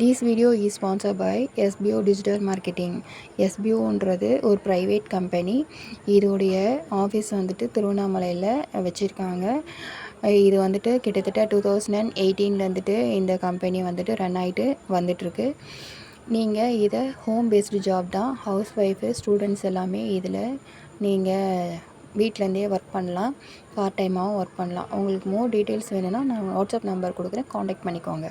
This video is sponsored by SBO Digital Marketing. SBOன்றது ஒரு private company. இதோடைய office வந்துட்டு திருவண்ணாமலையில் வச்சுருக்காங்க. இது வந்துட்டு கிட்டத்தட்ட 2018 இந்த கம்பெனி வந்துட்டு ரன் ஆகிட்டு வந்துட்டுருக்கு. நீங்கள் இதை ஹோம் பேஸ்டு ஜாப் தான். ஹவுஸ் ஒய்ஃபு ஸ்டூடெண்ட்ஸ் எல்லாமே இதில் நீங்கள் வீட்டிலேருந்தே ஒர்க் பண்ணலாம். பார்ட் டைமாகவும் ஒர்க் பண்ணலாம். உங்களுக்கு மோர் டீட்டெயில்ஸ் வேணும்னா நான் வாட்ஸ்அப் நம்பர் கொடுக்குறேன், காண்டாக்ட் பண்ணிக்கோங்க.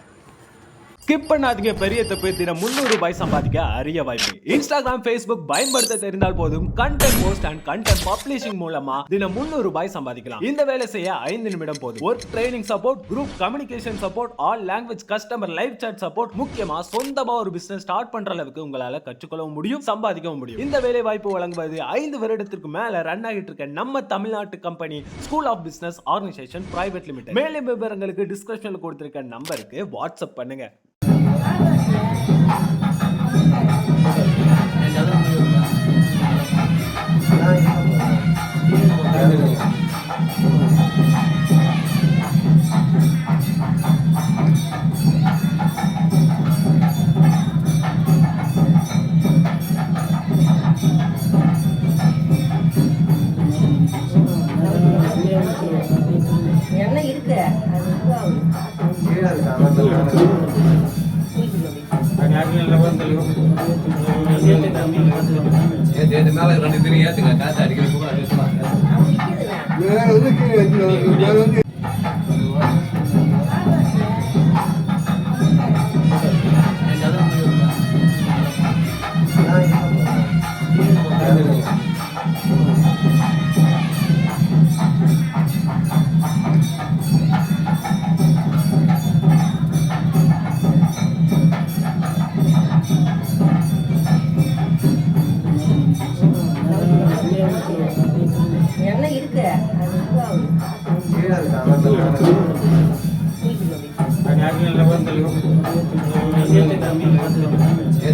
ஸ்கிப் பண்ணாதீங்க. பெரிய தப்பு. தினம் 300 ரூபாய் சம்பாதிக்க அரிய வாய்ப்பு. இன்ஸ்டாகிராம், ஃபேஸ்புக் பயன்படுத்த தெரிந்தால் போதும். Content post and content publishing மூலமா தினம் 300 ரூபாய் சம்பாதிக்கலாம். இந்த வேலை செய்ய 5 நிமிடம் போதும். Work training support, group communication support, all language customer live chat support, முக்கியமா சொந்தமா ஒரு பிசினஸ் ஸ்டார்ட் பண்ற அளவுக்கு உங்களால கற்றுக்கொள்ளவும் முடியும், சம்பாதிக்கவும் முடியும். இந்த வேலை வாய்ப்பு வழங்குவது 5 வருடத்திற்கு மேல ரன் ஆகிட்டு இருக்க நம்ம தமிழ்நாட்டு company school of business organisation private limited. மேலும் விவரங்களுக்கு டிஸ்கிரிப்ஷன்ல கொடுத்திருக்க நம்பருக்கு வாட்ஸ்அப் பண்ணுங்க. என்ன இருக்கு மேல 2 பேரும் ஏத்துங்க. காசு அடிக்கல என்ன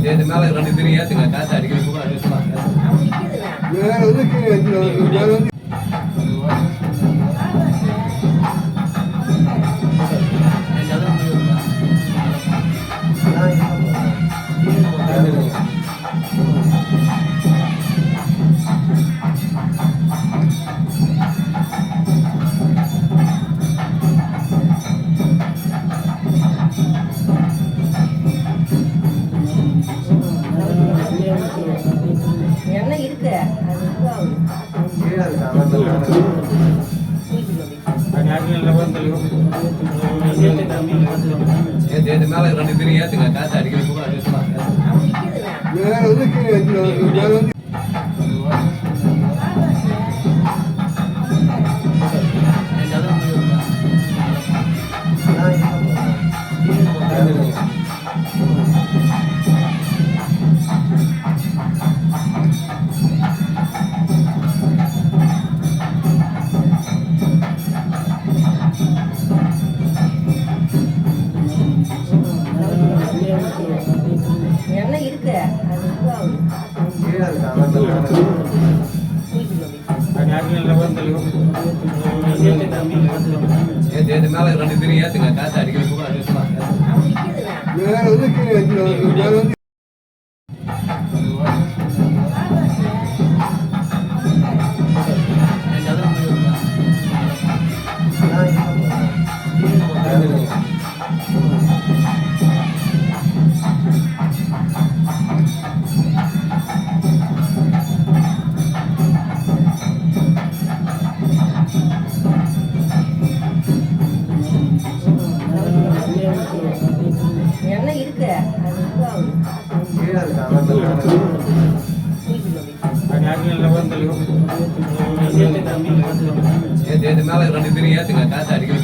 இருக்கு மேல 2 பேரும் ஏத்துங்க. காசு அடிக்கல என்ன இருக்கு மேல 2 பேரும் ஏத்துங்க. காசு அடிக்கல என்ன இருக்கு மேல 2 பேரும் ஏத்துங்க. காசு அடிக்கல என்ன இருக்கு மேல 2 பேரும் ஏத்துங்க. காசு அடிக்கல